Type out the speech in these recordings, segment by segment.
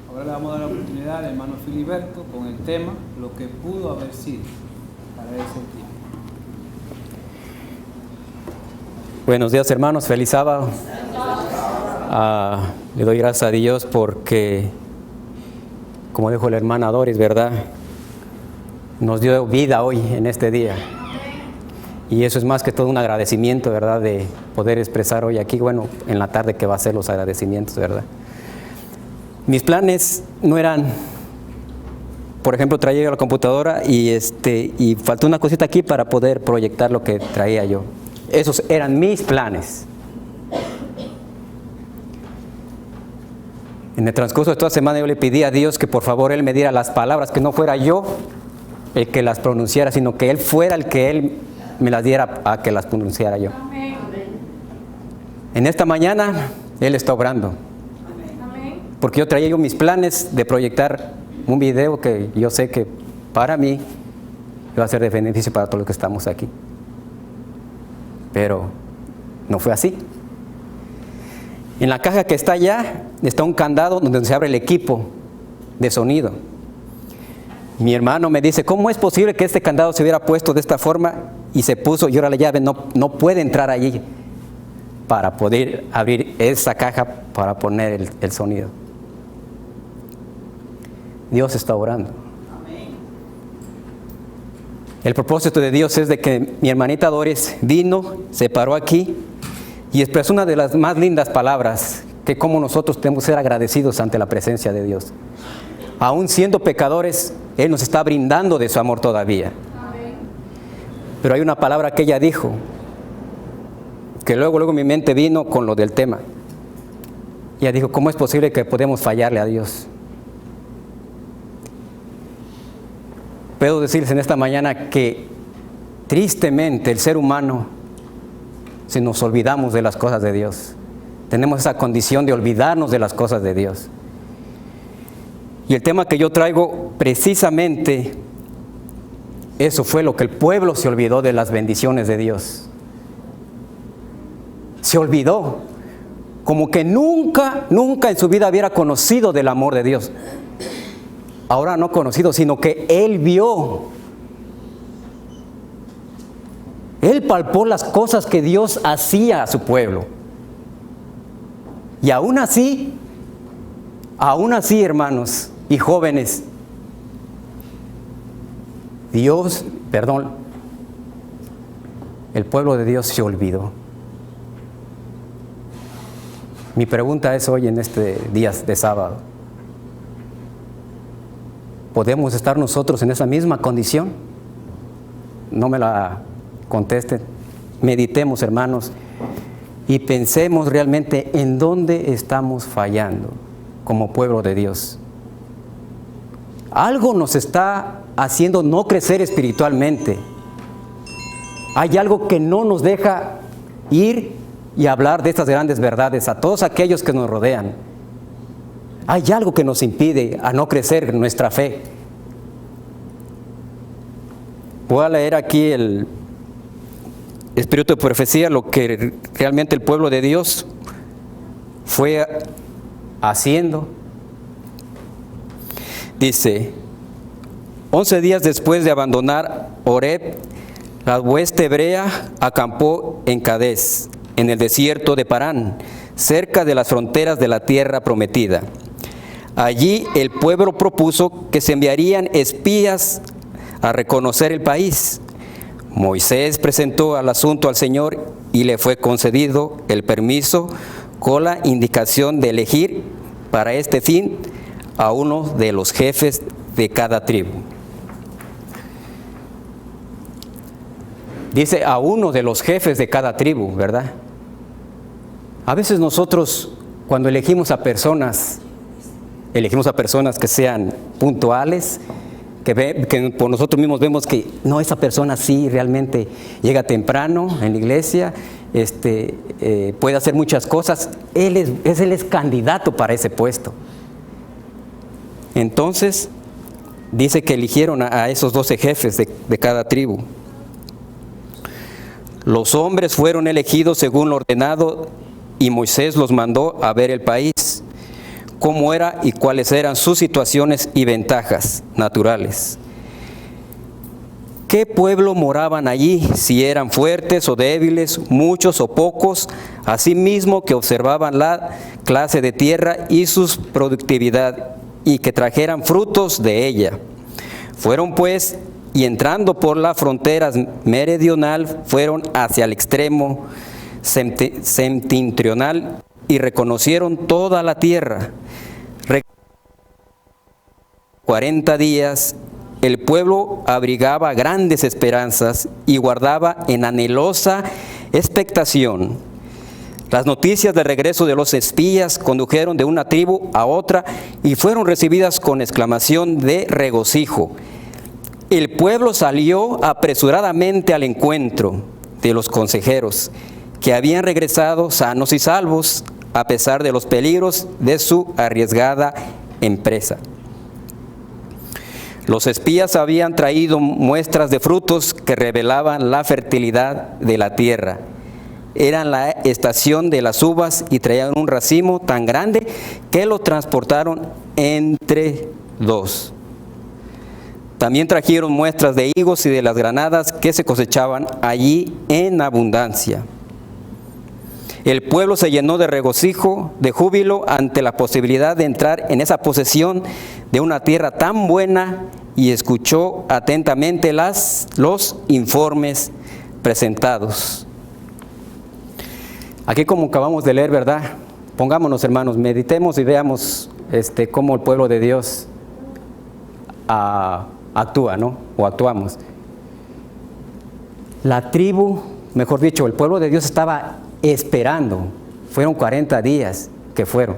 Ahora le vamos a dar la oportunidad al hermano Filiberto con el tema Lo que pudo haber sido para ese tiempo. Buenos días, hermanos, feliz sábado. Le doy gracias a Dios porque, como dijo la hermana Doris, ¿verdad? Nos dio vida hoy en este día. Y eso es más que todo un agradecimiento, ¿verdad? De poder expresar hoy aquí, bueno, en la tarde que va a ser los agradecimientos, ¿verdad? Mis planes no eran, por ejemplo, traía la computadora y faltó una cosita aquí para poder proyectar lo que traía yo. Esos eran mis planes. En el transcurso de toda semana yo le pedí a Dios que por favor Él me diera las palabras, que no fuera yo el que las pronunciara, sino que Él fuera el que Él me las diera a que las pronunciara yo. Amén. En esta mañana Él está obrando. Amén. Porque yo traía mis planes de proyectar un video que yo sé que para mí va a ser de beneficio para todos los que estamos aquí. Pero no fue así. En la caja que está allá está un candado donde se abre el equipo de sonido. Mi hermano me dice, ¿cómo es posible que este candado se hubiera puesto de esta forma y se puso y ahora la llave no puede entrar allí para poder abrir esa caja para poner el sonido? Dios está orando. El propósito de Dios es de que mi hermanita Doris vino, se paró aquí y expresó una de las más lindas palabras, que como nosotros tenemos que ser agradecidos ante la presencia de Dios. Aún siendo pecadores, Él nos está brindando de su amor todavía. Pero hay una palabra que ella dijo, que luego mi mente vino con lo del tema. Ella dijo, ¿cómo es posible que podemos fallarle a Dios? Puedo decirles en esta mañana que tristemente el ser humano, si nos olvidamos de las cosas de Dios, tenemos esa condición de olvidarnos de las cosas de Dios. Y el tema que yo traigo, precisamente, eso fue lo que el pueblo se olvidó de las bendiciones de Dios. Se olvidó, como que nunca en su vida hubiera conocido del amor de Dios. Ahora no conocido, sino que Él vio. Él palpó las cosas que Dios hacía a su pueblo. Y aún así, hermanos y jóvenes, el pueblo de Dios se olvidó. Mi pregunta es hoy en este día de sábado, ¿podemos estar nosotros en esa misma condición? No me la contesten. Meditemos, hermanos, y pensemos realmente en dónde estamos fallando como pueblo de Dios. Algo nos está haciendo no crecer espiritualmente. Hay algo que no nos deja ir y hablar de estas grandes verdades a todos aquellos que nos rodean. Hay algo que nos impide a no crecer en nuestra fe. Voy a leer aquí el espíritu de profecía, lo que realmente el pueblo de Dios fue haciendo. Dice, 11 días después de abandonar Oreb, la hueste hebrea acampó en Cades, en el desierto de Parán, cerca de las fronteras de la tierra prometida. Allí el pueblo propuso que se enviarían espías a reconocer el país. Moisés presentó el asunto al Señor y le fue concedido el permiso con la indicación de elegir para este fin a uno de los jefes de cada tribu. Dice a uno de los jefes de cada tribu, ¿verdad? A veces nosotros, cuando elegimos a personas que sean puntuales, que por nosotros mismos vemos que no, esa persona sí realmente llega temprano en la iglesia, puede hacer muchas cosas, él es candidato para ese puesto. Entonces, dice que eligieron a esos 12 jefes de cada tribu. Los hombres fueron elegidos según lo ordenado y Moisés los mandó a ver el país. cómo era y cuáles eran sus situaciones y ventajas naturales. ¿Qué pueblo moraban allí? Si eran fuertes o débiles, muchos o pocos, asimismo que observaban la clase de tierra y su productividad, y que trajeran frutos de ella. Fueron pues, y entrando por la frontera meridional, fueron hacia el extremo septentrional y reconocieron toda la tierra. 40 días el pueblo abrigaba grandes esperanzas y guardaba en anhelosa expectación. Las noticias del regreso de los espías condujeron de una tribu a otra y fueron recibidas con exclamación de regocijo. El pueblo salió apresuradamente al encuentro de los consejeros, que habían regresado sanos y salvos a pesar de los peligros de su arriesgada empresa. Los espías habían traído muestras de frutos que revelaban la fertilidad de la tierra. Eran la estación de las uvas y traían un racimo tan grande que lo transportaron entre dos. También trajeron muestras de higos y de las granadas que se cosechaban allí en abundancia. El pueblo se llenó de regocijo, de júbilo ante la posibilidad de entrar en esa posesión de una tierra tan buena y escuchó atentamente los informes presentados. Aquí, como acabamos de leer, ¿verdad? Pongámonos, hermanos, meditemos y veamos cómo el pueblo de Dios actúa, ¿no? O actuamos. La tribu, mejor dicho, el pueblo de Dios estaba esperando. Fueron 40 días que fueron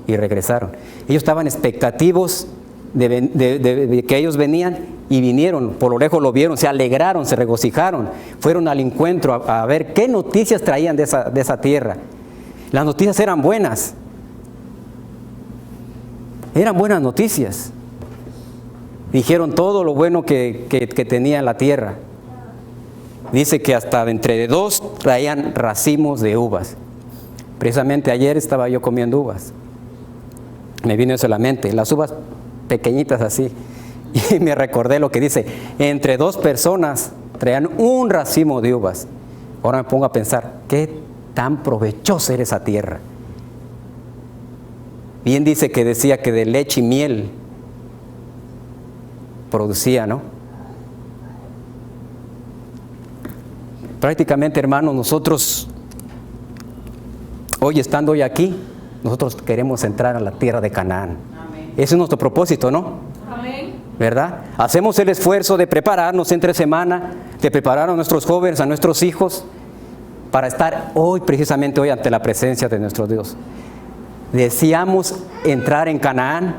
y regresaron. Ellos estaban expectativos de que ellos venían y vinieron. Por lo lejos lo vieron, se alegraron, se regocijaron. Fueron al encuentro a ver qué noticias traían de esa tierra. Las noticias eran buenas. Eran buenas noticias. Dijeron todo lo bueno que tenía la tierra. Dice que hasta de entre dos traían racimos de uvas. Precisamente ayer estaba yo comiendo uvas. Me vino eso a la mente, las uvas pequeñitas así. Y me recordé lo que dice, entre dos personas traían un racimo de uvas. Ahora me pongo a pensar, qué tan provechosa era esa tierra. Bien dice que decía que de leche y miel producía, ¿no? Prácticamente, hermanos, nosotros, estando hoy aquí, nosotros queremos entrar a la tierra de Canaán. Amén. Ese es nuestro propósito, ¿no? Amén. ¿Verdad? Hacemos el esfuerzo de prepararnos entre semana, de preparar a nuestros jóvenes, a nuestros hijos, para estar precisamente hoy, ante la presencia de nuestro Dios. Deseamos entrar en Canaán. Amén.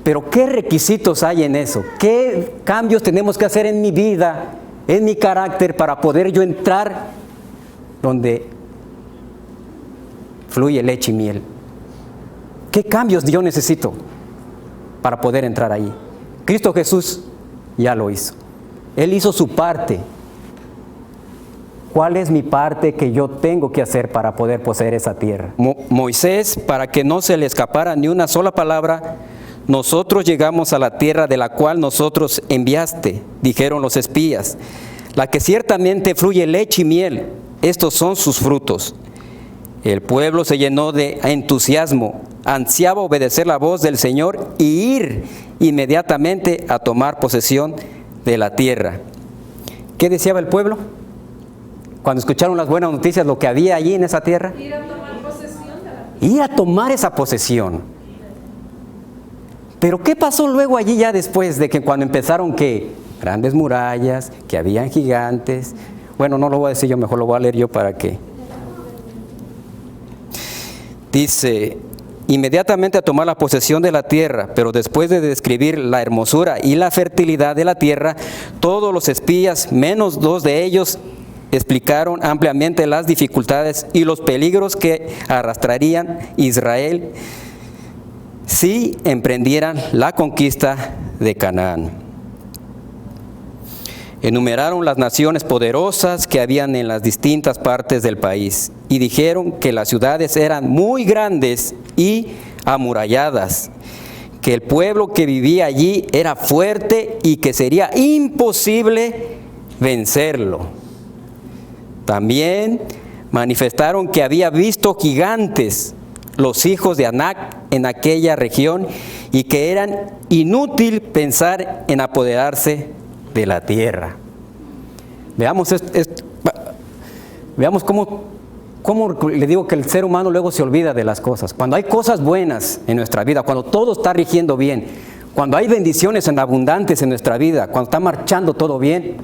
Pero ¿qué requisitos hay en eso? ¿Qué cambios tenemos que hacer en mi vida, en mi carácter, para poder yo entrar donde fluye leche y miel? ¿Qué cambios yo necesito para poder entrar ahí? Cristo Jesús ya lo hizo. Él hizo su parte. ¿Cuál es mi parte que yo tengo que hacer para poder poseer esa tierra? Moisés, para que no se le escapara ni una sola palabra, nosotros llegamos a la tierra de la cual nosotros enviaste, dijeron los espías, la que ciertamente fluye leche y miel, estos son sus frutos. El pueblo se llenó de entusiasmo, ansiaba obedecer la voz del Señor y ir inmediatamente a tomar posesión de la tierra. ¿Qué deseaba el pueblo? Cuando escucharon las buenas noticias, lo que había allí en esa tierra. Ir a tomar posesión de la tierra. Ir a tomar esa posesión. Pero ¿qué pasó luego allí ya después de que cuando empezaron que grandes murallas, que habían gigantes? Bueno, no lo voy a decir yo, mejor lo voy a leer yo para que. Dice, inmediatamente a tomar la posesión de la tierra, pero después de describir la hermosura y la fertilidad de la tierra, todos los espías, menos 2 de ellos, explicaron ampliamente las dificultades y los peligros que arrastrarían Israel si emprendieran la conquista de Canaán. Enumeraron las naciones poderosas que habían en las distintas partes del país y dijeron que las ciudades eran muy grandes y amuralladas, que el pueblo que vivía allí era fuerte y que sería imposible vencerlo. También manifestaron que había visto gigantes, los hijos de Anac, en aquella región, y que eran inútil pensar en apoderarse de la tierra. Veamos veamos cómo le digo que el ser humano luego se olvida de las cosas. Cuando hay cosas buenas en nuestra vida, cuando todo está rigiendo bien, cuando hay bendiciones abundantes en nuestra vida, cuando está marchando todo bien,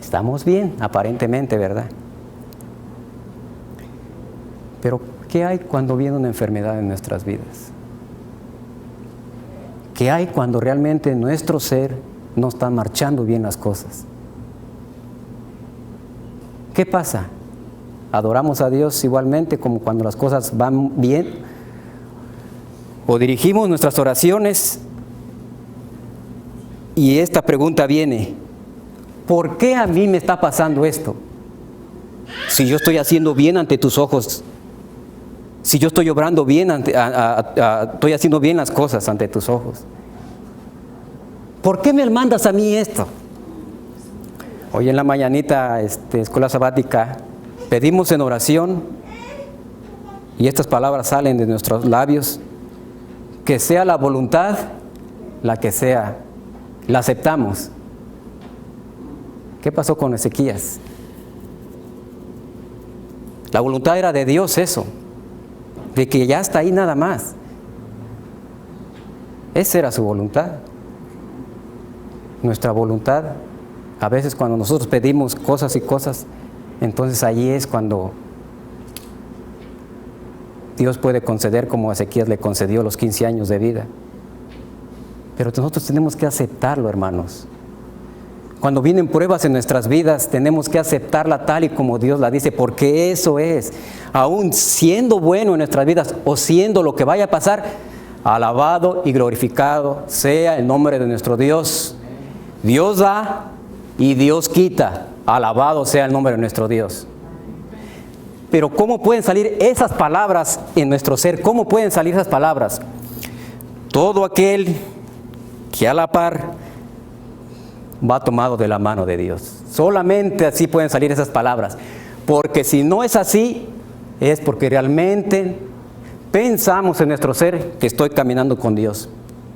estamos bien, aparentemente, ¿verdad? Pero, ¿qué hay cuando viene una enfermedad en nuestras vidas? ¿Qué hay cuando realmente en nuestro ser no están marchando bien las cosas? ¿Qué pasa? ¿Adoramos a Dios igualmente como cuando las cosas van bien? ¿O dirigimos nuestras oraciones? Y esta pregunta viene: ¿por qué a mí me está pasando esto? Si yo estoy haciendo bien ante tus ojos, si yo estoy obrando bien, estoy haciendo bien las cosas ante tus ojos, ¿por qué me mandas a mí esto? Hoy en la mañanita, escuela sabática, pedimos en oración, y estas palabras salen de nuestros labios: que sea la voluntad la que sea, la aceptamos. ¿Qué pasó con Ezequías? La voluntad era de Dios, eso, de que ya está ahí nada más. Esa era su voluntad. Nuestra voluntad, a veces cuando nosotros pedimos cosas y cosas, entonces allí es cuando Dios puede conceder, como a Ezequías le concedió los 15 años de vida. Pero nosotros tenemos que aceptarlo, hermanos. Cuando vienen pruebas en nuestras vidas, tenemos que aceptarla tal y como Dios la dice, porque eso es, aún siendo bueno en nuestras vidas o siendo lo que vaya a pasar, alabado y glorificado sea el nombre de nuestro Dios. Dios da y Dios quita, alabado sea el nombre de nuestro Dios. Pero ¿cómo pueden salir esas palabras en nuestro ser? ¿Cómo pueden salir esas palabras? Todo aquel que a la par va tomado de la mano de Dios. Solamente así pueden salir esas palabras. Porque si no es así, es porque realmente pensamos en nuestro ser que estoy caminando con Dios.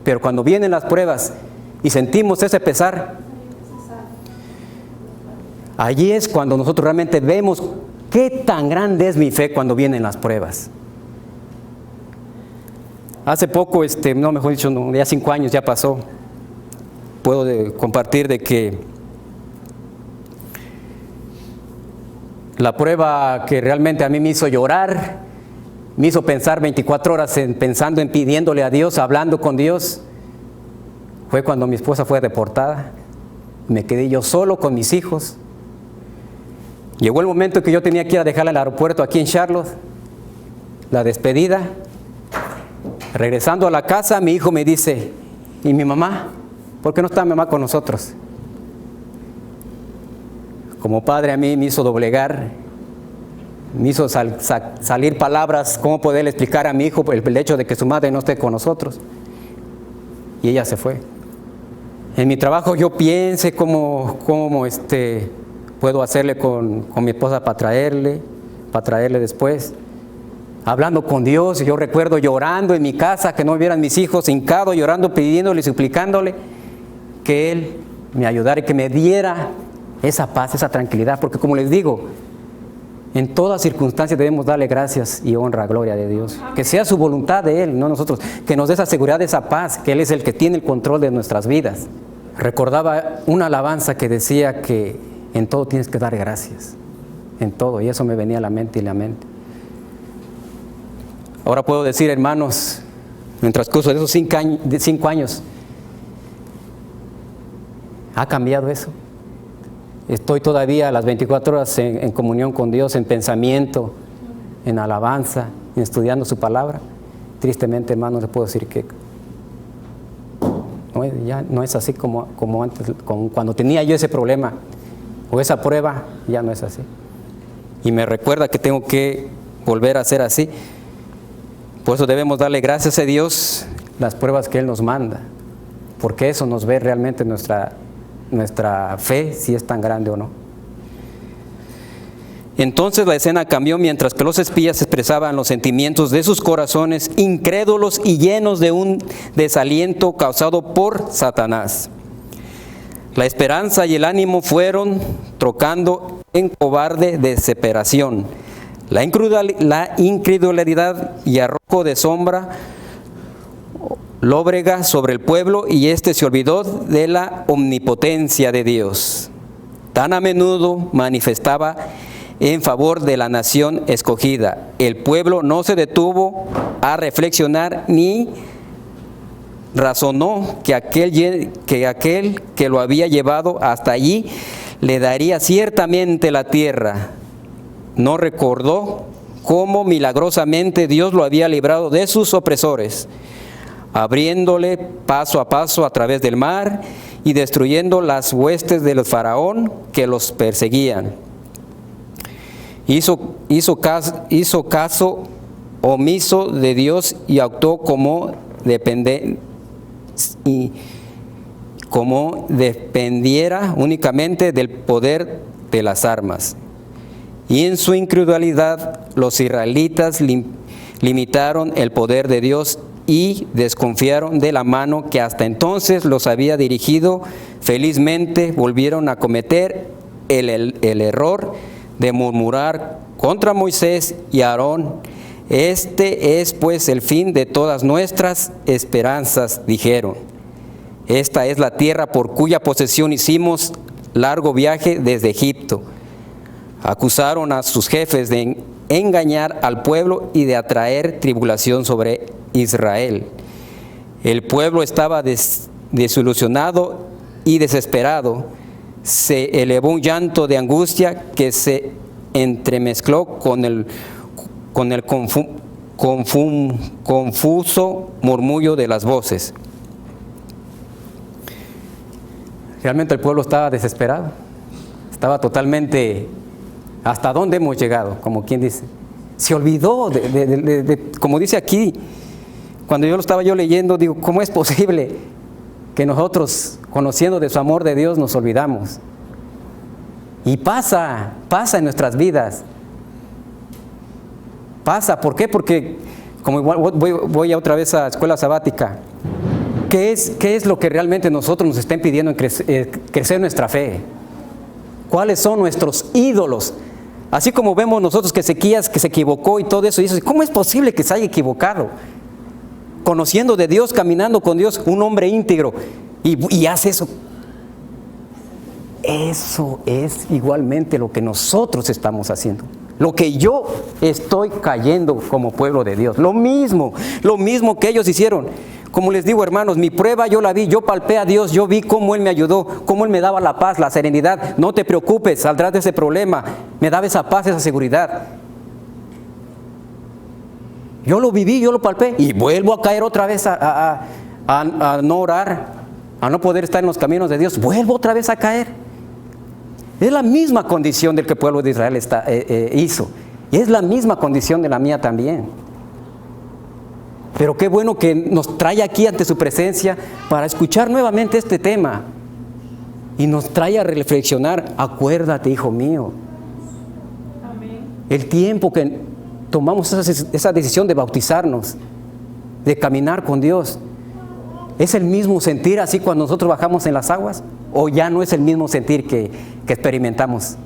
Pero cuando vienen las pruebas y sentimos ese pesar, allí es cuando nosotros realmente vemos qué tan grande es mi fe cuando vienen las pruebas. Hace poco, mejor dicho, ya 5 años ya pasó. Puedo compartir de que la prueba que realmente a mí me hizo llorar, me hizo pensar 24 horas pensando en pidiéndole a Dios, hablando con Dios, fue cuando mi esposa fue deportada. Me quedé yo solo con mis hijos. Llegó el momento que yo tenía que ir a dejarla al aeropuerto aquí en Charlotte, la despedida. Regresando a la casa, mi hijo me dice: ¿y mi mamá? ¿Por qué no está mi mamá con nosotros? Como padre a mí me hizo doblegar, me hizo salir palabras, cómo poderle explicar a mi hijo el hecho de que su madre no esté con nosotros. Y ella se fue. En mi trabajo yo piense cómo puedo hacerle con mi esposa para traerle después. Hablando con Dios, y yo recuerdo llorando en mi casa, que no vieran mis hijos, hincado, llorando, pidiéndole, suplicándole que Él me ayudara y que me diera esa paz, esa tranquilidad, porque como les digo, en todas circunstancias debemos darle gracias y honra, gloria de Dios. Que sea su voluntad de Él, no nosotros, que nos dé esa seguridad, esa paz, que Él es el que tiene el control de nuestras vidas. Recordaba una alabanza que decía que en todo tienes que dar gracias, en todo, y eso me venía a la mente y la mente. Ahora puedo decir, hermanos, en el transcurso de esos 5 años, ¿ha cambiado eso? Estoy todavía a las 24 horas en comunión con Dios, en pensamiento, en alabanza, en estudiando su palabra. Tristemente, hermanos, les puedo decir que ya no es así como antes, como cuando tenía yo ese problema o esa prueba, ya no es así. y me recuerda que tengo que volver a ser así. Por eso debemos darle gracias a Dios las pruebas que Él nos manda, porque eso nos ve realmente nuestra fe, si es tan grande o no. Entonces la escena cambió mientras que los espías expresaban los sentimientos de sus corazones incrédulos y llenos de un desaliento causado por Satanás. La esperanza y el ánimo fueron trocando en cobarde desesperación. La incredulidad y arrojo de sombra lóbrega sobre el pueblo, y éste se olvidó de la omnipotencia de Dios. Tan a menudo manifestaba en favor de la nación escogida. El pueblo no se detuvo a reflexionar ni razonó que aquel que lo había llevado hasta allí le daría ciertamente la tierra. No recordó cómo milagrosamente Dios lo había librado de sus opresores, abriéndole paso a paso a través del mar y destruyendo las huestes del faraón que los perseguían. Hizo caso omiso de Dios y actuó como dependiera únicamente del poder de las armas. Y en su incredulidad los israelitas limitaron el poder de Dios y desconfiaron de la mano que hasta entonces los había dirigido. Felizmente volvieron a cometer el error de murmurar contra Moisés y Aarón. Este es pues el fin de todas nuestras esperanzas, dijeron. Esta es la tierra por cuya posesión hicimos largo viaje desde Egipto. Acusaron a sus jefes de engañar al pueblo y de atraer tribulación sobre Israel. El pueblo estaba desilusionado y desesperado. Se elevó un llanto de angustia que se entremezcló con el confuso murmullo de las voces. Realmente el pueblo estaba desesperado, estaba totalmente, ¿hasta dónde hemos llegado? Como quien dice, se olvidó como dice aquí, cuando yo lo estaba leyendo, digo, ¿cómo es posible que nosotros, conociendo de su amor de Dios, nos olvidamos? Y pasa en nuestras vidas. Pasa, ¿por qué? Porque, como igual voy otra vez a escuela sabática, ¿qué es lo que realmente nosotros nos estén pidiendo en crecer nuestra fe? ¿Cuáles son nuestros ídolos? Así como vemos nosotros que Ezequías, que se equivocó y todo eso, y dice, ¿cómo es posible que se haya equivocado? Conociendo de Dios, caminando con Dios, un hombre íntegro, y hace eso. Eso es igualmente lo que nosotros estamos haciendo. Lo que yo estoy cayendo como pueblo de Dios. Lo mismo que ellos hicieron. Como les digo, hermanos, mi prueba yo la vi, yo palpé a Dios, yo vi cómo Él me ayudó, cómo Él me daba la paz, la serenidad. No te preocupes, saldrás de ese problema. Me daba esa paz, esa seguridad. Yo lo viví, yo lo palpé y vuelvo a caer otra vez a no orar, a no poder estar en los caminos de Dios. Vuelvo otra vez a caer. Es la misma condición del que el pueblo de Israel hizo. Y es la misma condición de la mía también. Pero qué bueno que nos trae aquí ante su presencia para escuchar nuevamente este tema. Y nos trae a reflexionar. Acuérdate, hijo mío. Amén. El tiempo que tomamos esa decisión de bautizarnos, de caminar con Dios, ¿es el mismo sentir así cuando nosotros bajamos en las aguas? ¿O ya no es el mismo sentir que experimentamos?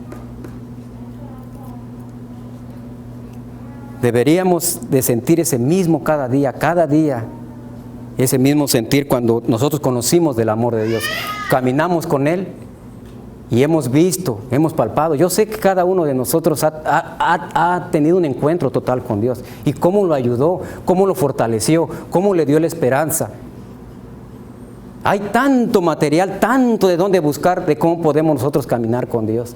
Deberíamos de sentir ese mismo cada día, ese mismo sentir cuando nosotros conocimos del amor de Dios, caminamos con Él y hemos visto, hemos palpado. Yo sé que cada uno de nosotros ha tenido un encuentro total con Dios, y cómo lo ayudó, cómo lo fortaleció, cómo le dio la esperanza. Hay tanto material, tanto de dónde buscar de cómo podemos nosotros caminar con Dios.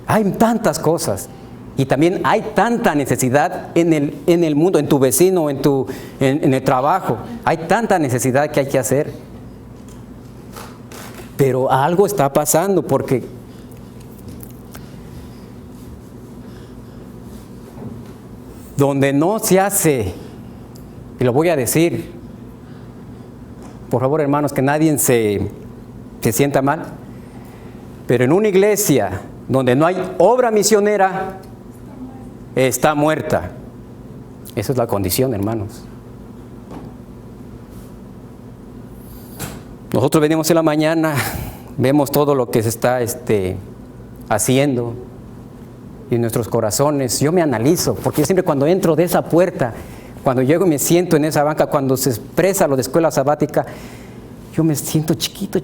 Hay tantas cosas. Y también hay tanta necesidad en el mundo, en tu vecino, en el trabajo. Hay tanta necesidad que hay que hacer. Pero algo está pasando, porque donde no se hace, y lo voy a decir, por favor hermanos, que nadie se sienta mal, pero en una iglesia donde no hay obra misionera, está muerta. Esa es la condición, hermanos. Nosotros venimos en la mañana, vemos todo lo que se está haciendo en nuestros corazones. Yo me analizo, porque siempre cuando entro de esa puerta, cuando llego y me siento en esa banca, cuando se expresa lo de escuela sabática, yo me siento chiquito, y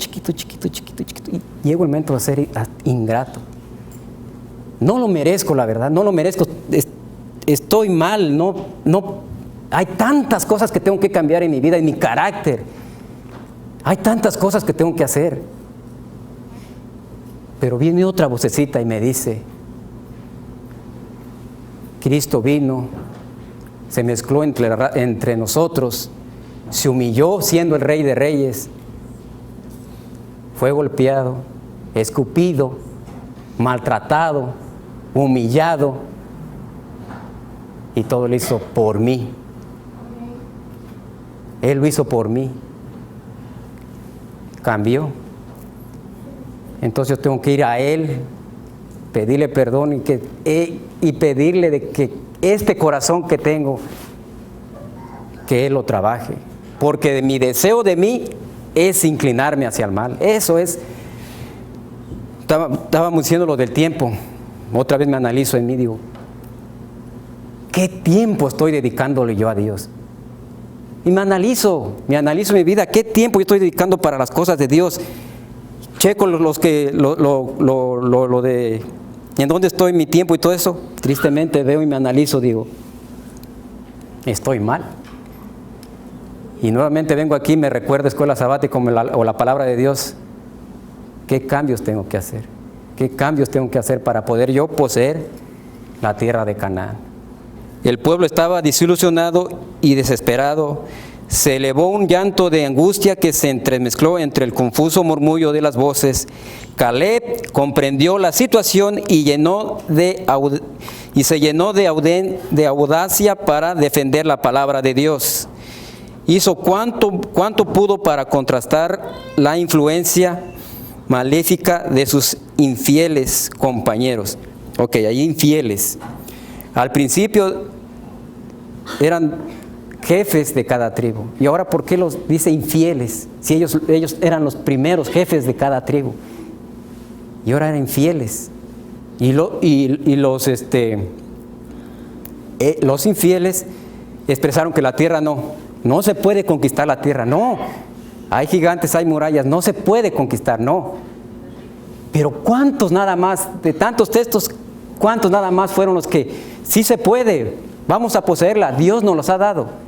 llego el momento de ser ingrato. No lo merezco, la verdad, no lo merezco. Estoy mal, no, hay tantas cosas que tengo que cambiar en mi vida, en mi carácter. Hay tantas cosas que tengo que hacer. Pero viene otra vocecita y me dice, Cristo vino, se mezcló entre nosotros, se humilló siendo el Rey de Reyes, fue golpeado, escupido, maltratado, humillado, y todo lo hizo por mí. Él lo hizo por mí. Cambió. Entonces yo tengo que ir a Él, pedirle perdón y pedirle de que este corazón que tengo, que Él lo trabaje. Porque mi deseo de mí es inclinarme hacia el mal. Eso es. Estábamos diciendo lo del tiempo. Otra vez me analizo en mí, digo, ¿qué tiempo estoy dedicándole yo a Dios? Y me analizo mi vida, ¿qué tiempo yo estoy dedicando para las cosas de Dios? Checo lo de en dónde estoy mi tiempo y todo eso. Tristemente veo y me analizo, digo, estoy mal. Y nuevamente vengo aquí y me recuerda escuela sabática o la palabra de Dios. ¿Qué cambios tengo que hacer? ¿Qué cambios tengo que hacer para poder yo poseer la tierra de Canaán? El pueblo estaba desilusionado y desesperado. Se elevó un llanto de angustia que se entremezcló entre el confuso murmullo de las voces. Caleb comprendió la situación y se llenó de audacia para defender la palabra de Dios. Hizo cuanto pudo para contrastar la influencia maléfica de sus infieles compañeros. Ok, ahí infieles. Al principio eran jefes de cada tribu. Y ahora, ¿por qué los dice infieles? Si ellos eran los primeros jefes de cada tribu. Y ahora eran infieles. Y los infieles expresaron que la tierra no se puede conquistar la tierra. No, hay gigantes, hay murallas, no se puede conquistar, no. Pero ¿cuántos nada más, de tantos textos, cuántos nada más fueron los que sí se puede? Vamos a poseerla, Dios nos los ha dado.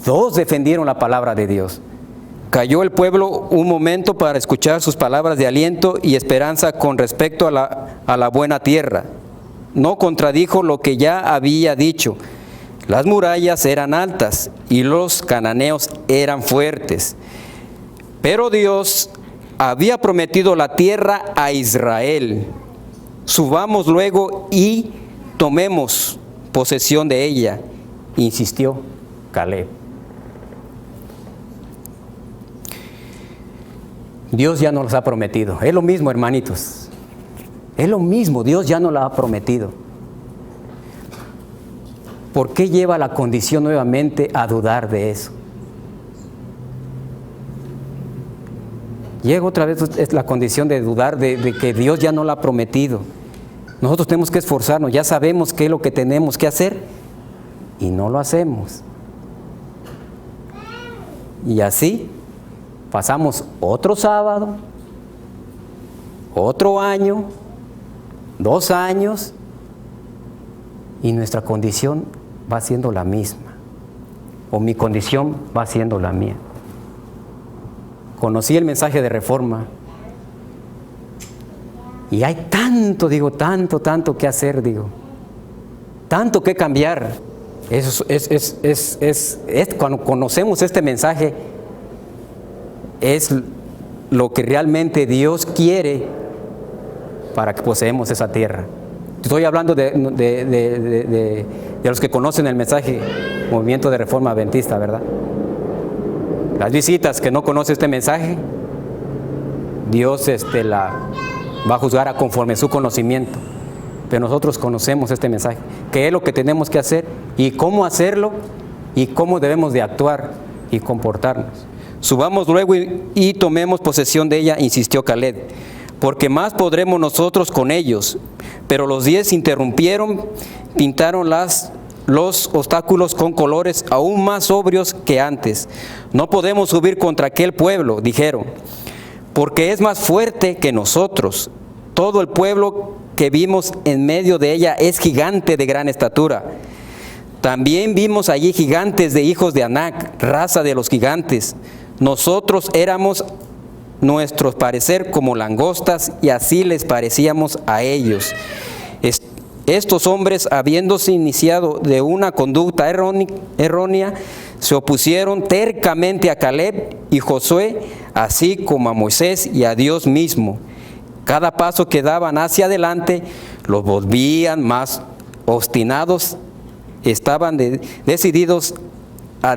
Dos defendieron la palabra de Dios. Cayó el pueblo un momento para escuchar sus palabras de aliento y esperanza con respecto a la buena tierra. No contradijo lo que ya había dicho. Las murallas eran altas y los cananeos eran fuertes. Pero Dios había prometido la tierra a Israel. Subamos luego y tomemos posesión de ella, insistió Caleb. Dios ya nos los ha prometido. Es lo mismo, hermanitos. Es lo mismo, Dios ya nos lo ha prometido. ¿Por qué lleva la condición nuevamente a dudar de eso? Llega otra vez es la condición de dudar de que Dios ya no lo ha prometido. Nosotros tenemos que esforzarnos, ya sabemos qué es lo que tenemos que hacer y no lo hacemos. Y así pasamos otro sábado, otro año, 2 años y nuestra condición va siendo la misma, o mi condición va siendo la mía. Conocí el mensaje de Reforma y hay tanto que hacer, tanto que cambiar. Eso es cuando conocemos este mensaje, es lo que realmente Dios quiere para que poseemos esa tierra. Estoy hablando de los que conocen el mensaje, Movimiento de Reforma Adventista, ¿verdad? Las visitas que no conocen este mensaje, Dios la va a juzgar a conforme su conocimiento. Pero nosotros conocemos este mensaje, qué es lo que tenemos que hacer y cómo hacerlo y cómo debemos de actuar y comportarnos. Subamos luego y tomemos posesión de ella, insistió Caleb, porque más podremos nosotros con ellos. Pero los 10 interrumpieron, pintaron los obstáculos con colores aún más sobrios que antes. No podemos subir contra aquel pueblo, dijeron, porque es más fuerte que nosotros. Todo el pueblo que vimos en medio de ella es gigante de gran estatura. También vimos allí gigantes de hijos de Anac, raza de los gigantes. Nosotros éramos nuestros parecer como langostas y así les parecíamos a ellos. Estos hombres, habiéndose iniciado de una conducta errónea, se opusieron tercamente a Caleb y Josué, así como a Moisés y a Dios mismo. Cada paso que daban hacia adelante, los volvían más obstinados, estaban decididos a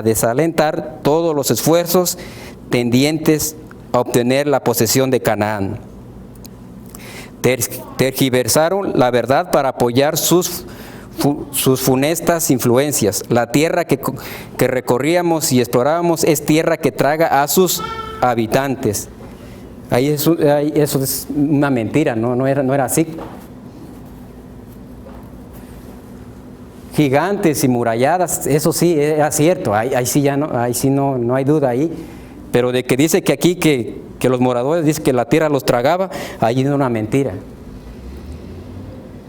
desalentar todos los esfuerzos tendientes a obtener la posesión de Canaán. Tergiversaron la verdad para apoyar sus funestas influencias. La tierra que recorríamos y explorábamos es tierra que traga a sus habitantes. Eso es una mentira, no era así. Gigantes y muralladas, eso sí era cierto, ahí sí no hay duda ahí. Pero de que dice que aquí que los moradores dicen que la tierra los tragaba, ahí es una mentira.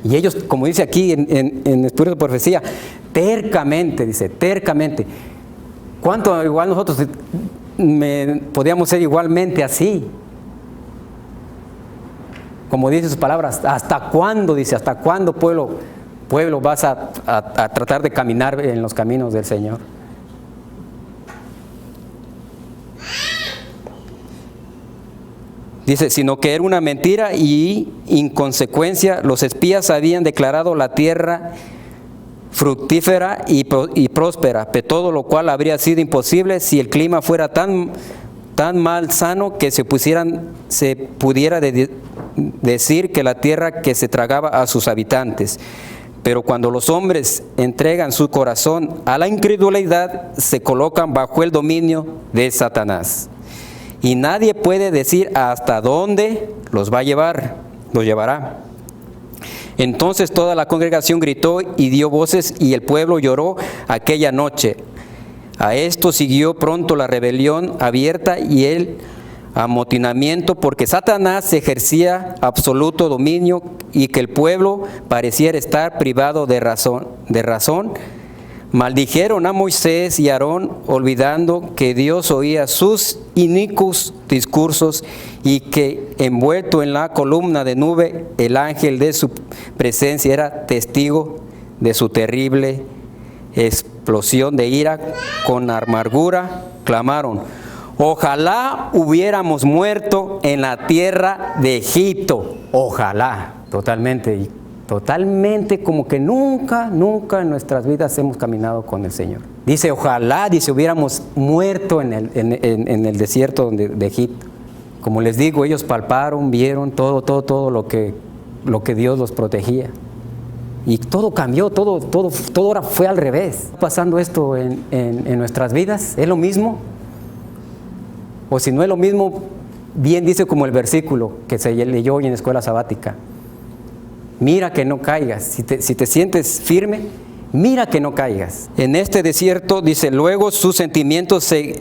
Y ellos, como dice aquí en Espíritu de Profecía, tercamente, dice, tercamente. ¿Cuánto igual nosotros podíamos ser igualmente así? Como dice sus palabras, ¿hasta cuándo? Dice, ¿hasta cuándo pueblo vas a tratar de caminar en los caminos del Señor? Dice, sino que era una mentira y en consecuencia los espías habían declarado la tierra fructífera y próspera, de todo lo cual habría sido imposible si el clima fuera tan mal sano que se pudiera decir que la tierra que se tragaba a sus habitantes. Pero cuando los hombres entregan su corazón a la incredulidad, se colocan bajo el dominio de Satanás. Y nadie puede decir hasta dónde los llevará. Entonces toda la congregación gritó y dio voces, y el pueblo lloró aquella noche. A esto siguió pronto la rebelión abierta y el amotinamiento, porque Satanás ejercía absoluto dominio y que el pueblo pareciera estar privado de razón. Maldijeron a Moisés y a Aarón, olvidando que Dios oía sus inicuos discursos y que envuelto en la columna de nube, el ángel de su presencia era testigo de su terrible explosión de ira. Con amargura clamaron: ojalá hubiéramos muerto en la tierra de Egipto. Ojalá, totalmente como que nunca en nuestras vidas hemos caminado con el Señor. Dice, ojalá, hubiéramos muerto en el desierto de Egipto. Como les digo, ellos palparon, vieron todo lo que Dios los protegía. Y todo cambió, todo ahora fue al revés. ¿Está pasando esto en nuestras vidas? ¿Es lo mismo? O si no es lo mismo, bien dice como el versículo que se leyó hoy en escuela sabática. Mira que no caigas. Si te sientes firme, mira que no caigas. En este desierto, dice, luego sus sentimientos se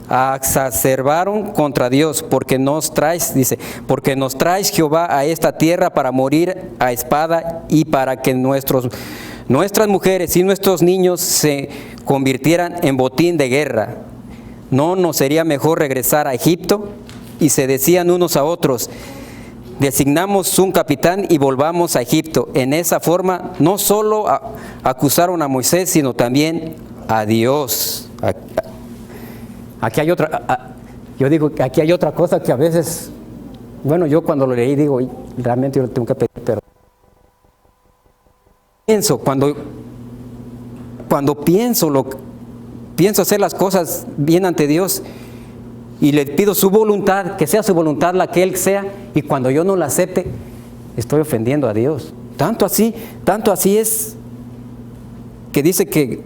exacerbaron contra Dios, porque nos traes Jehová a esta tierra para morir a espada y para que nuestras mujeres y nuestros niños se convirtieran en botín de guerra. ¿No nos sería mejor regresar a Egipto? Y se decían unos a otros, designamos un capitán y volvamos a Egipto. En esa forma no solo acusaron a Moisés, sino también a Dios. Aquí hay otra cosa que a veces Bueno, yo cuando lo leí digo, realmente yo lo tengo que pedir, pero cuando pienso hacer las cosas bien ante Dios y le pido su voluntad, que sea su voluntad la que Él sea, y cuando yo no la acepte, estoy ofendiendo a Dios. Tanto así es que dice que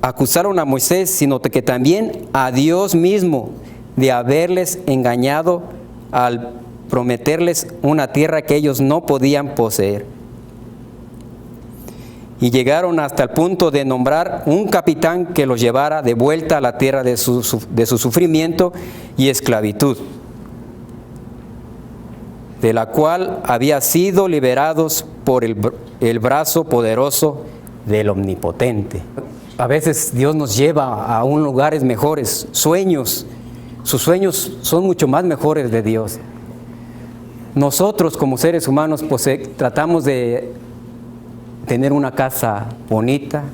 acusaron a Moisés, sino que también a Dios mismo de haberles engañado al prometerles una tierra que ellos no podían poseer. Y llegaron hasta el punto de nombrar un capitán que los llevara de vuelta a la tierra de su sufrimiento y esclavitud, de la cual había sido liberados por el brazo poderoso del Omnipotente. A veces Dios nos lleva a lugares mejores, sueños. Sus sueños son mucho más mejores de Dios. Nosotros como seres humanos pues tratamos de tener una casa bonita,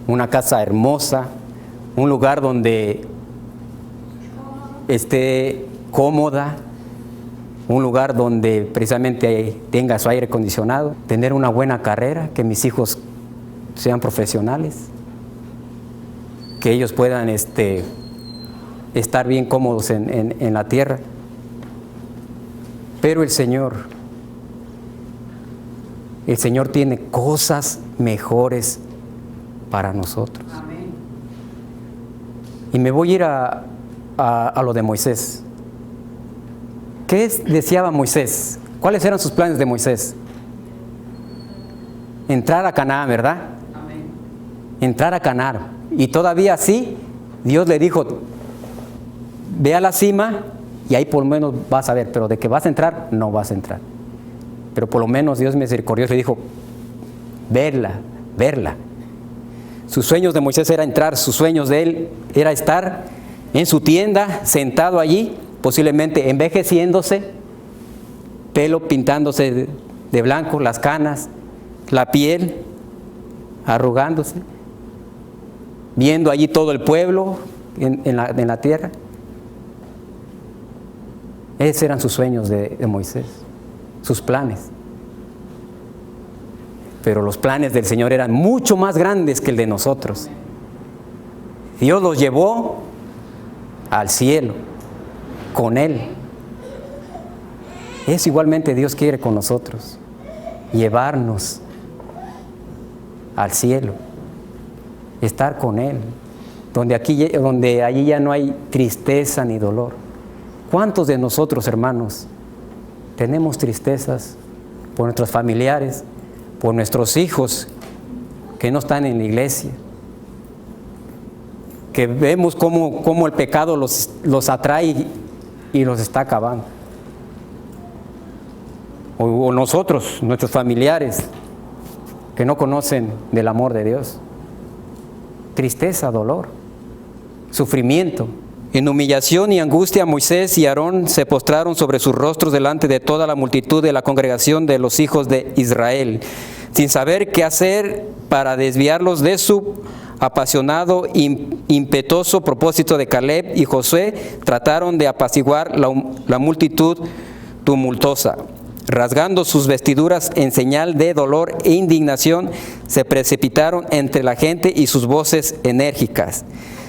una casa hermosa, un lugar donde esté cómoda, un lugar donde precisamente tenga su aire acondicionado, tener una buena carrera, que mis hijos sean profesionales, que ellos puedan estar bien cómodos en la tierra. Pero el Señor tiene cosas mejores para nosotros. Amén. Y me voy a ir a lo de Moisés. ¿Qué deseaba Moisés? ¿Cuáles eran sus planes de Moisés? Entrar a Canaán, ¿verdad? Amén. Entrar a Canaán. Y todavía así, Dios le dijo, ve a la cima y ahí por lo menos vas a ver, pero de que vas a entrar, no vas a entrar. Pero por lo menos Dios misericordioso le dijo, verla. Sus sueños de Moisés era entrar, sus sueños de él era estar en su tienda, sentado allí, posiblemente envejeciéndose, pelo pintándose de blanco, las canas, la piel arrugándose, viendo allí todo el pueblo en la tierra. Esos eran sus sueños de Moisés, sus planes. Pero los planes del Señor eran mucho más grandes que el de nosotros. Dios los llevó al cielo con Él. Eso igualmente Dios quiere con nosotros, llevarnos al cielo, estar con Él, donde allí ya no hay tristeza ni dolor. ¿Cuántos de nosotros, hermanos, tenemos tristezas por nuestros familiares, por nuestros hijos que no están en la iglesia, que vemos cómo el pecado los atrae y los está acabando? O nosotros, nuestros familiares, que no conocen del amor de Dios. Tristeza, dolor, sufrimiento. En humillación y angustia, Moisés y Aarón se postraron sobre sus rostros delante de toda la multitud de la congregación de los hijos de Israel, sin saber qué hacer para desviarlos de su apasionado, impetuoso propósito de Caleb y Josué. Trataron de apaciguar la multitud tumultuosa. Rasgando sus vestiduras en señal de dolor e indignación, se precipitaron entre la gente y sus voces enérgicas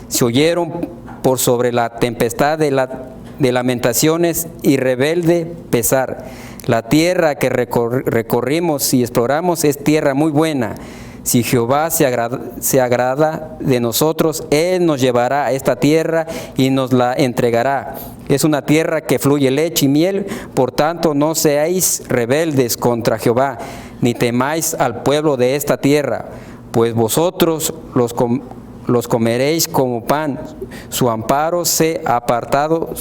se oyeron por sobre la tempestad de lamentaciones y rebelde pesar. La tierra que recorrimos y exploramos es tierra muy buena. Si Jehová se agrada de nosotros, Él nos llevará a esta tierra y nos la entregará. Es una tierra que fluye leche y miel, por tanto no seáis rebeldes contra Jehová, ni temáis al pueblo de esta tierra, pues vosotros los comeréis como pan. Su amparo se ha apartado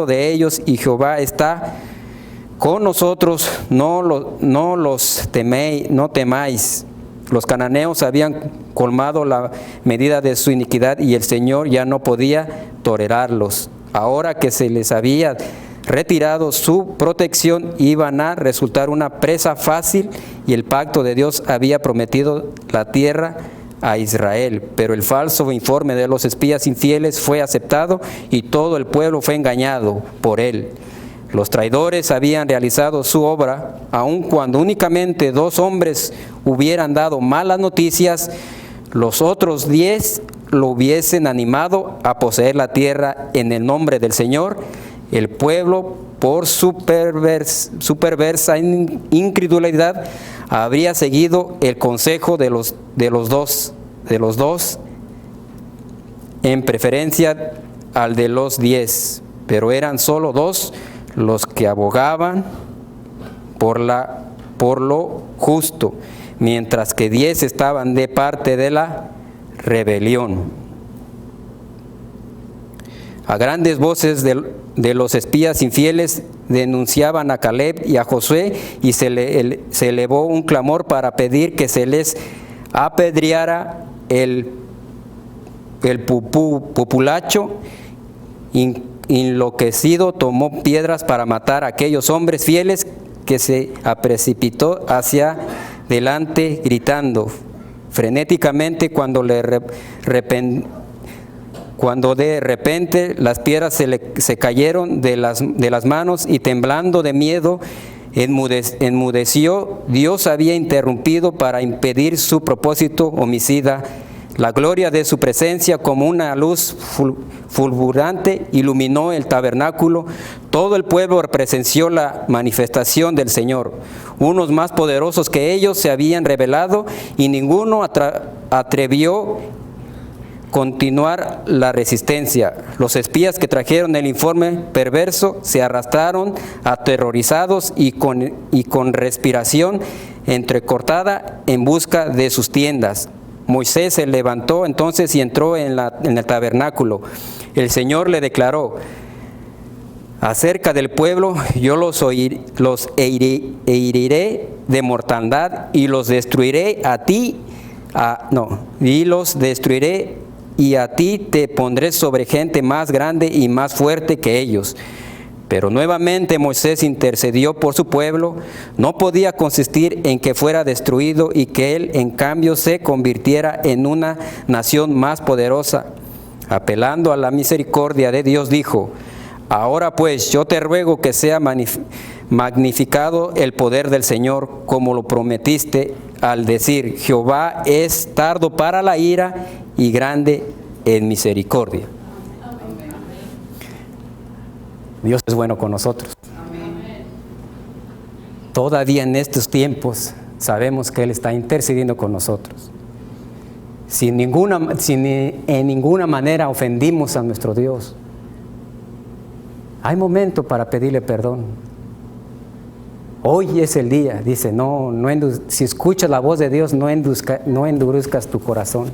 de ellos, y Jehová está con nosotros, no temáis. Los cananeos habían colmado la medida de su iniquidad y el Señor ya no podía tolerarlos. Ahora que se les había retirado su protección, iban a resultar una presa fácil, y el pacto de Dios había prometido la tierra a Israel, pero el falso informe de los espías infieles fue aceptado y todo el pueblo fue engañado por él. Los traidores habían realizado su obra, aun cuando únicamente 2 hombres hubieran dado malas noticias, los otros 10 lo hubiesen animado a poseer la tierra en el nombre del Señor. El pueblo, por su perversa incredulidad, habría seguido el consejo de los dos en preferencia al de los 10, pero eran solo 2 los que abogaban por lo justo, mientras que 10 estaban de parte de la rebelión. A grandes voces de los espías infieles denunciaban a Caleb y a Josué, y se elevó un clamor para pedir que se les apedreara el populacho. Enloquecido tomó piedras para matar a aquellos hombres fieles, que se precipitó hacia delante gritando frenéticamente cuando de repente las piedras se cayeron de las manos, y temblando de miedo enmudeció. Dios había interrumpido para impedir su propósito homicida. La gloria de su presencia, como una luz fulgurante, iluminó el tabernáculo. Todo el pueblo presenció la manifestación del Señor. Unos más poderosos que ellos se habían revelado, y ninguno atrevió continuar la resistencia. Los espías que trajeron el informe perverso se arrastraron aterrorizados y con respiración entrecortada en busca de sus tiendas. Moisés se levantó entonces y entró en el tabernáculo. El Señor le declaró: acerca del pueblo, yo los heriré de mortandad y los destruiré y a ti te pondré sobre gente más grande y más fuerte que ellos. Pero nuevamente Moisés intercedió por su pueblo. No podía consistir en que fuera destruido y que él en cambio se convirtiera en una nación más poderosa. Apelando a la misericordia de Dios, dijo: ahora pues yo te ruego que sea magnificado el poder del Señor, como lo prometiste al decir: Jehová es tardo para la ira y grande en misericordia. Dios es bueno con nosotros. Todavía en estos tiempos sabemos que Él está intercediendo con nosotros. Si en ninguna manera ofendimos a nuestro Dios, hay momento para pedirle perdón. Hoy es el día. Dice, si escuchas la voz de Dios, no endurezcas tu corazón.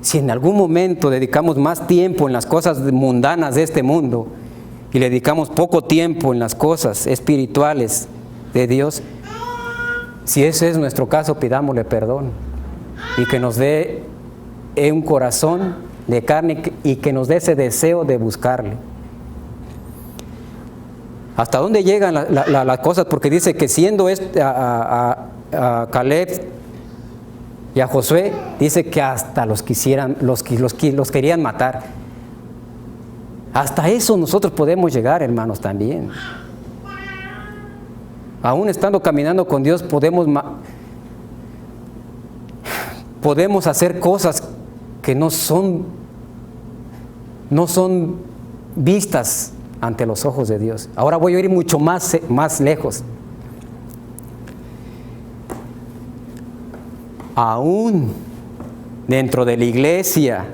Si en algún momento dedicamos más tiempo en las cosas mundanas de este mundo y le dedicamos poco tiempo en las cosas espirituales de Dios, si ese es nuestro caso, pidámosle perdón y que nos dé un corazón de carne y que nos dé ese deseo de buscarle. ¿Hasta dónde llegan las cosas? Porque dice que siendo a Caleb y a Josué, dice que hasta los querían matar. Hasta eso nosotros podemos llegar, hermanos, también. Aún estando caminando con Dios, podemos hacer cosas que no son vistas ante los ojos de Dios. Ahora voy a ir mucho más lejos. Aún dentro de la iglesia,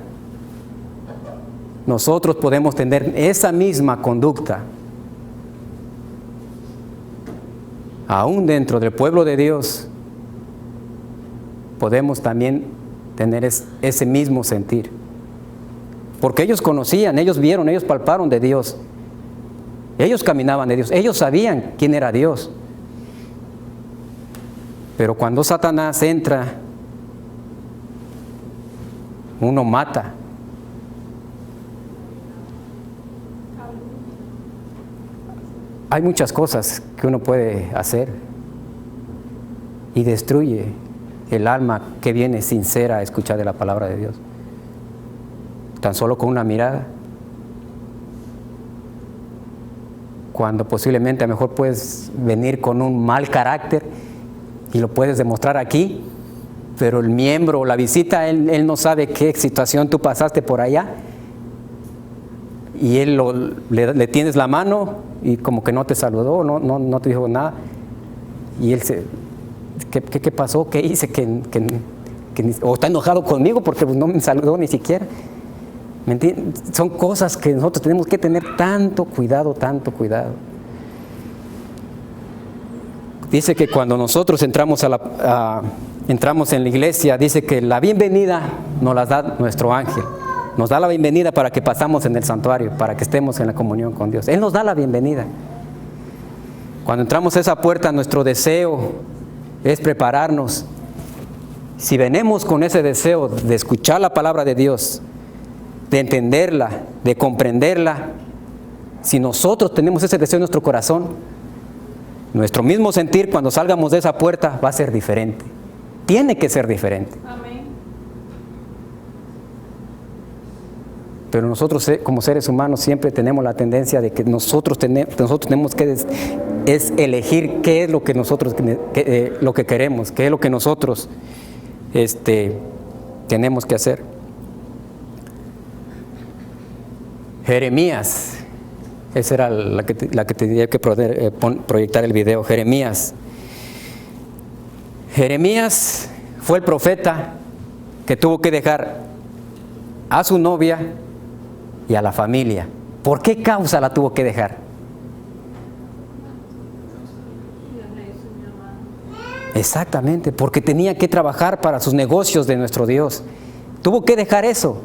nosotros podemos tener esa misma conducta. Aún dentro del pueblo de Dios, podemos también tener ese mismo sentir. Porque ellos conocían, ellos vieron, ellos palparon de Dios. Ellos caminaban de Dios, ellos sabían quién era Dios. Pero cuando Satanás entra, uno mata. Hay muchas cosas que uno puede hacer y destruye el alma que viene sincera a escuchar de la palabra de Dios. Tan solo con una mirada. Cuando posiblemente a lo mejor puedes venir con un mal carácter y lo puedes demostrar aquí, pero el miembro o la visita, él no sabe qué situación tú pasaste por allá, y le tienes la mano y como que no te saludó, no te dijo nada, y él ¿qué pasó? ¿Qué hice? O está enojado conmigo porque no me saludó ni siquiera. ¿Me entiendes? Son cosas que nosotros tenemos que tener tanto cuidado. Dice que cuando nosotros entramos entramos en la iglesia, dice que la bienvenida nos la da nuestro ángel. Nos da la bienvenida para que pasamos en el santuario, para que estemos en la comunión con Dios. Él nos da la bienvenida. Cuando entramos a esa puerta, nuestro deseo es prepararnos. Si venimos con ese deseo de escuchar la palabra de Dios, de entenderla, de comprenderla, si nosotros tenemos ese deseo en nuestro corazón, nuestro mismo sentir cuando salgamos de esa puerta va a ser diferente. Tiene que ser diferente. Amén. Pero nosotros como seres humanos siempre tenemos la tendencia de que nosotros tenemos que es elegir qué es lo que nosotros lo que queremos, qué es lo que nosotros tenemos que hacer. Jeremías, esa era la que tenía que proyectar el video. Jeremías fue el profeta que tuvo que dejar a su novia y a la familia. ¿Por qué causa la tuvo que dejar? Exactamente, porque tenía que trabajar para sus negocios de nuestro Dios. Tuvo que dejar eso.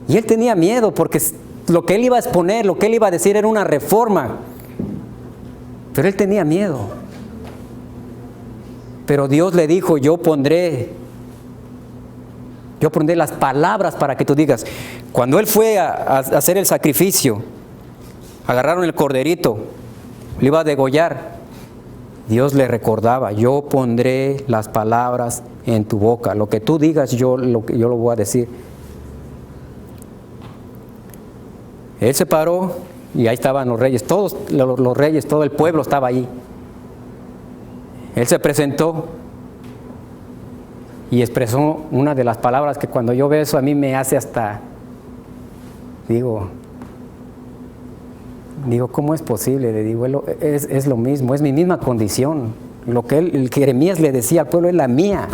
Y él tenía miedo porque lo que él iba a exponer, lo que él iba a decir era una reforma. Pero él tenía miedo. Pero Dios le dijo, yo pondré las palabras para que tú digas. Cuando él fue a hacer el sacrificio, agarraron el corderito, lo iba a degollar. Dios le recordaba, yo pondré las palabras en tu boca. Lo que tú digas, yo lo voy a decir. Él se paró y ahí estaban los reyes, todos los reyes, todo el pueblo estaba allí. Él se presentó y expresó una de las palabras que cuando yo veo eso a mí me hace hasta, digo, ¿cómo es posible? Le digo, es lo mismo, es mi misma condición. Lo que el Jeremías le decía al pueblo es la mía,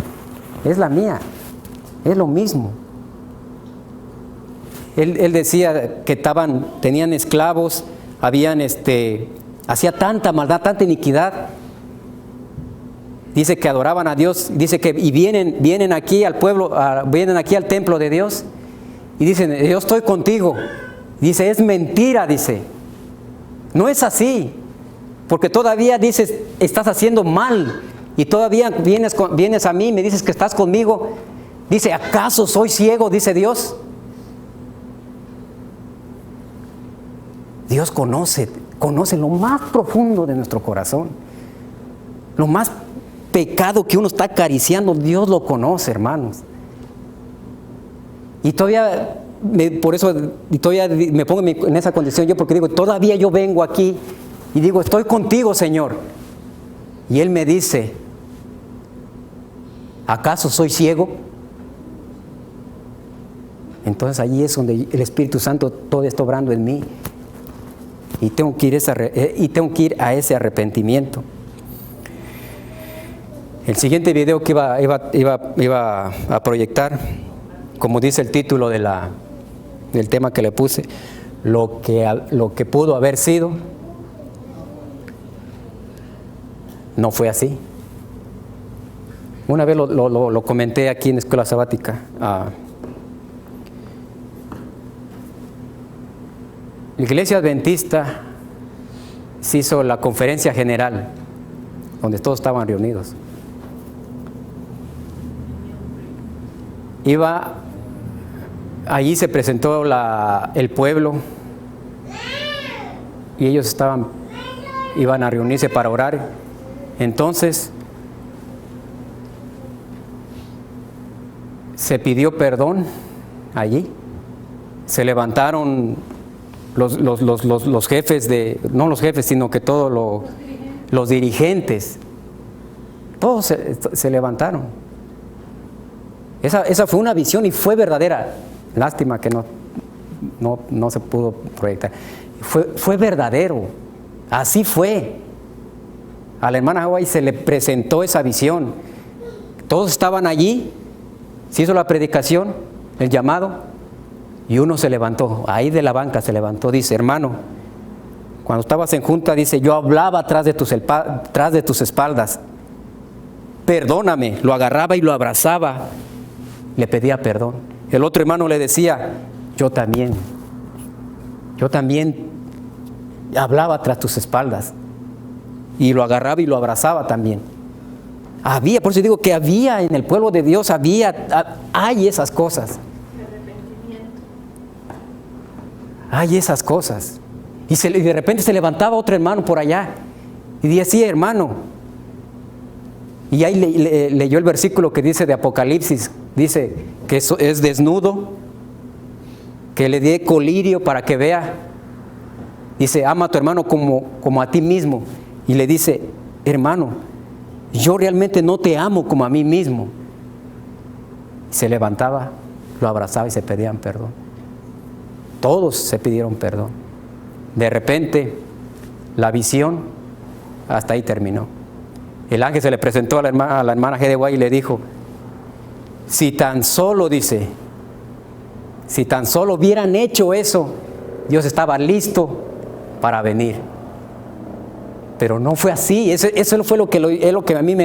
es lo mismo. Él decía que tenían esclavos, hacía tanta maldad, tanta iniquidad. Dice que adoraban a Dios, dice que vienen aquí al pueblo, vienen aquí al templo de Dios y dicen, yo estoy contigo. Dice, es mentira, dice. No es así, porque todavía dices, estás haciendo mal y todavía vienes a mí y me dices que estás conmigo. Dice, ¿acaso soy ciego? Dice Dios. Dios conoce lo más profundo de nuestro corazón. Lo más pecado que uno está acariciando, Dios lo conoce, hermanos. Y todavía, por eso me pongo en esa condición yo, porque digo, todavía yo vengo aquí y digo, estoy contigo, Señor. Y Él me dice, ¿acaso soy ciego? Entonces allí es donde el Espíritu Santo todo está obrando en mí. Y tengo que ir a ese arrepentimiento. El siguiente video que iba a proyectar, como dice el título del tema que le puse, lo que pudo haber sido, no fue así. Una vez lo comenté aquí en Escuela Sabática. La Iglesia Adventista se hizo la conferencia general, donde todos estaban reunidos. Allí se presentó el pueblo y ellos iban a reunirse para orar. Entonces, se pidió perdón allí. Se levantaron los jefes no los jefes, sino que todos los dirigentes. Todos se levantaron. Esa fue una visión y fue verdadera. Lástima que no se pudo proyectar. Fue verdadero. Así fue. A la hermana Hawaii se le presentó esa visión. Todos estaban allí. Se hizo la predicación, el llamado, y uno se levantó. Ahí de la banca se levantó. Dice: hermano, cuando estabas en junta, dice, yo hablaba atrás de tus espaldas. Perdóname. Lo agarraba y lo abrazaba. Le pedía perdón. El otro hermano le decía: yo también hablaba tras tus espaldas. Y lo agarraba y lo abrazaba también. Por eso digo que había en el pueblo de Dios, hay esas cosas. Hay esas cosas. Y de repente se levantaba otro hermano por allá y decía: sí, hermano. Y ahí leyó el versículo que dice de Apocalipsis. Dice que eso es desnudo, que le dé colirio para que vea. Dice: ama a tu hermano como a ti mismo. Y le dice: hermano, yo realmente no te amo como a mí mismo. Se levantaba, lo abrazaba y se pedían perdón. Todos se pidieron perdón. De repente, la visión hasta ahí terminó. El ángel se le presentó a la hermana G. de Guay y le dijo: si tan solo hubieran hecho eso, Dios estaba listo para venir. Pero no fue así. Eso fue lo que a mí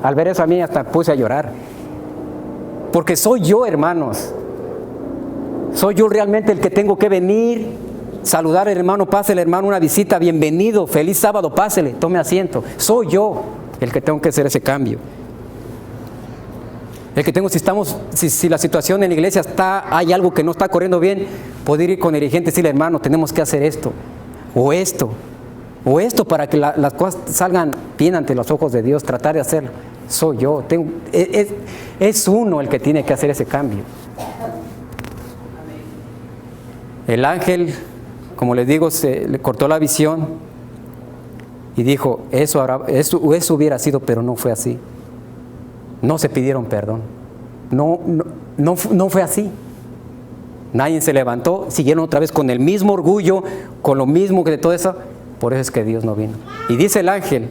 al ver eso a mí hasta puse a llorar. Porque soy yo, hermanos. Soy yo realmente el que tengo que venir, saludar al hermano, pásele hermano una visita, bienvenido, feliz sábado, pásele, tome asiento. Soy yo el que tengo que hacer ese cambio. El que tengo, si la situación en la iglesia hay algo que no está corriendo bien, poder ir con el dirigente y decirle: hermano, tenemos que hacer esto, o esto para que las cosas salgan bien ante los ojos de Dios, tratar de hacerlo. Soy yo, es uno el que tiene que hacer ese cambio. El ángel, como les digo, le cortó la visión y dijo: eso hubiera sido, pero no fue así. No se pidieron perdón. No fue así. Nadie se levantó, siguieron otra vez con el mismo orgullo, con lo mismo que de todo eso. Por eso es que Dios no vino. Y dice el ángel: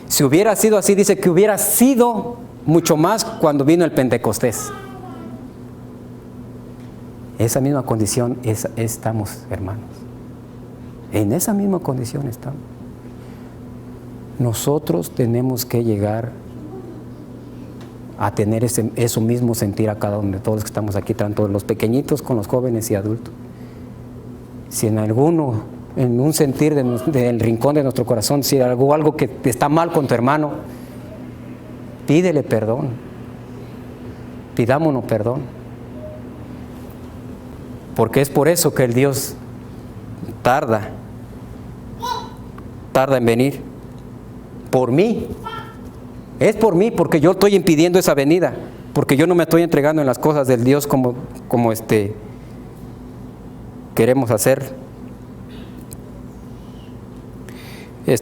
si hubiera sido así, dice que hubiera sido mucho más cuando vino el Pentecostés. Esa misma condición estamos, hermanos. En esa misma condición estamos. Nosotros tenemos que llegar a tener eso mismo sentir a cada uno de todos los que estamos aquí, tanto los pequeñitos con los jóvenes y adultos. Si en un sentir del rincón de nuestro corazón, si algo que está mal con tu hermano, pídele perdón. Pidámonos perdón. Porque es por eso que el Dios tarda en venir. Por mí. Es por mí, porque yo estoy impidiendo esa venida. Porque yo no me estoy entregando en las cosas del Dios como queremos hacer.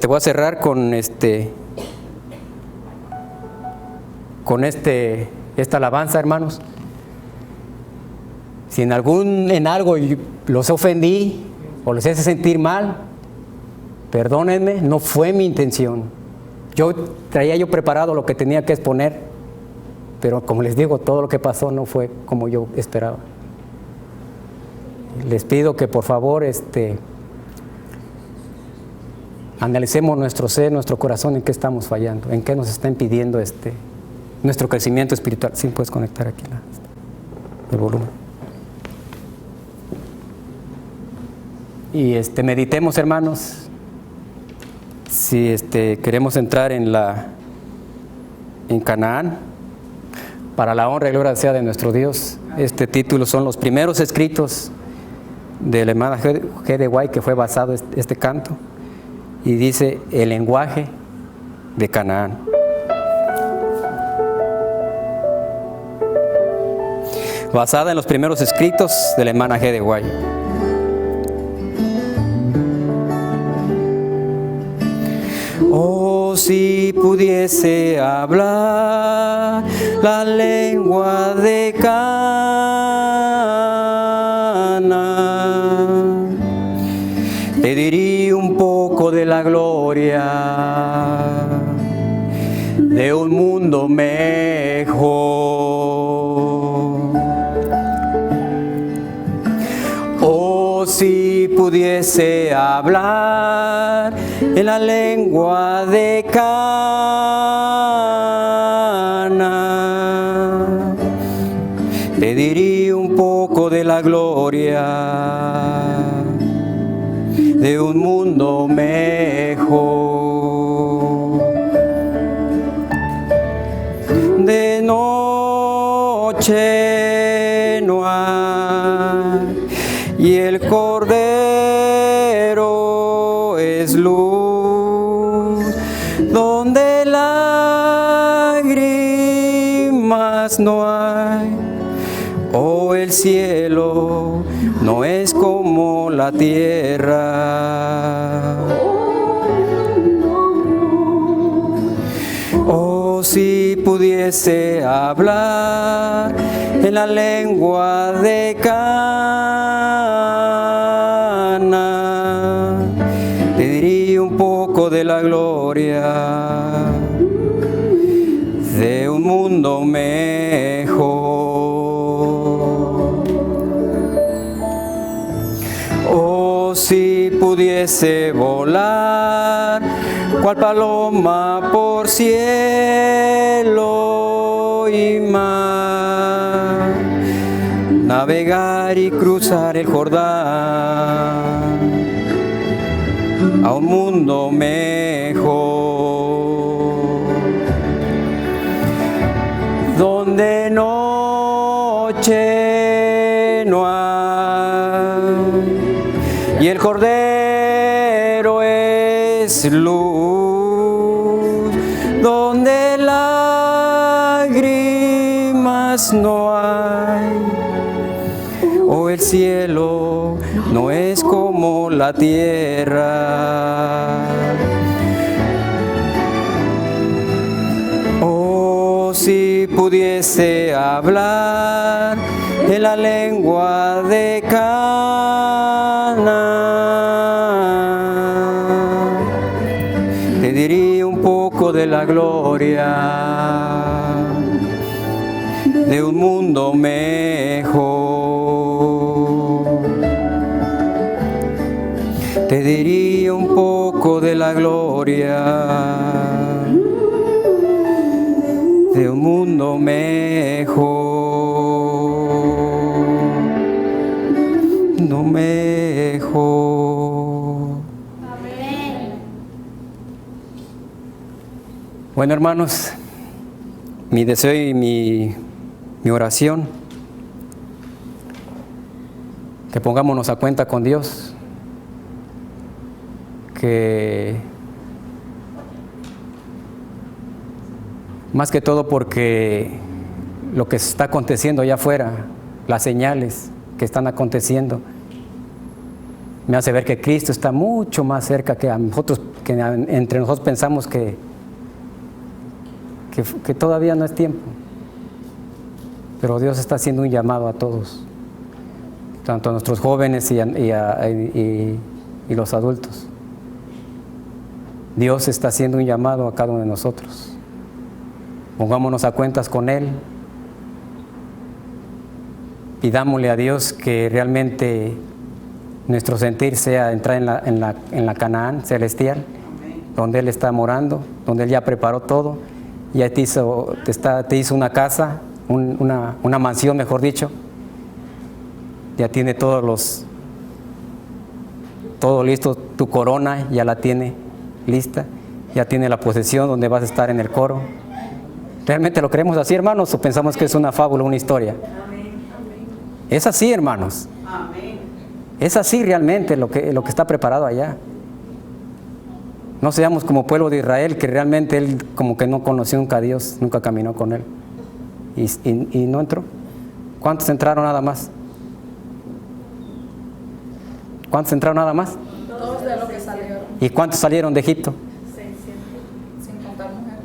Voy a cerrar con esta alabanza, hermanos. Si en algo los ofendí o les hice sentir mal, perdónenme, no fue mi intención. Traía preparado lo que tenía que exponer, pero como les digo, todo lo que pasó no fue como yo esperaba. Les pido que por favor analicemos nuestro ser, nuestro corazón, en qué estamos fallando, en qué nos está impidiendo nuestro crecimiento espiritual. ¿Sí puedes conectar aquí el volumen? Y meditemos, hermanos, si queremos entrar en Canaán, para la honra y gloria sea de nuestro Dios. Este título son los primeros escritos de la hermana G. de Guay, que fue basado este canto, y dice: el lenguaje de Canaán. basada en los primeros escritos de la hermana G. de White. Oh, si pudiese hablar la lengua de Cana, te diría un poco de la gloria de un mundo mejor. Oh, si pudiese hablar en la lengua de Cana, te diría un poco de la gloria de un mundo mejor. De noche no hay y el Cordero es luz, donde lágrimas no hay. Oh, el cielo no es como la tierra. Oh, si pudiese hablar en la lengua de Cana, te diría un poco de la gloria de un mundo mejor. Oh, si pudiese volar cual paloma por cielo y mar, navegar y cruzar el Jordán a un mundo mejor, donde noche no hay y el Cordero es luz, donde lágrimas no hay. Oh, el cielo no es como la tierra. Oh, si pudiese hablar en la lengua de Cana, te diría un poco de la gloria de un mundo mejor. Te diría un poco de la gloria de un mundo mejor. No mejor. Amén. Bueno, hermanos, mi deseo y mi oración, que pongámonos a cuenta con Dios, que más que todo porque lo que está aconteciendo allá afuera, las señales que están aconteciendo, me hace ver que Cristo está mucho más cerca que a nosotros, que entre nosotros pensamos que todavía no es tiempo. Pero Dios está haciendo un llamado a todos, tanto a nuestros jóvenes y los adultos. Dios está haciendo un llamado a cada uno de nosotros. Pongámonos a cuentas con Él. Pidámosle a Dios que realmente nuestro sentir sea entrar en la Canaán celestial, donde Él está morando, donde Él ya preparó todo, ya te hizo una casa, una mansión, mejor dicho. Ya tiene todo listo, tu corona ya la tiene lista, ya tiene la posesión donde vas a estar en el coro. ¿Realmente lo creemos así, hermanos, o pensamos que es una fábula, una historia? Es así, hermanos. Es así realmente lo que está preparado allá. No seamos como pueblo de Israel, que realmente él como que no conoció nunca a Dios, nunca caminó con Él y no entró. ¿Cuántos entraron nada más? ¿Cuántos entraron nada más? Todos de los que salieron. ¿Y cuántos salieron de Egipto? 600, sin contar mujeres.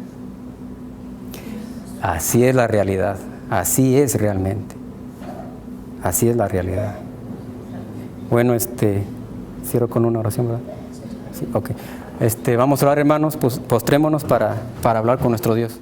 Así es la realidad, así es realmente, así es la realidad. Bueno, cierro con una oración, ¿verdad? Sí, ok. Vamos a orar, hermanos, pues postrémonos para hablar con nuestro Dios.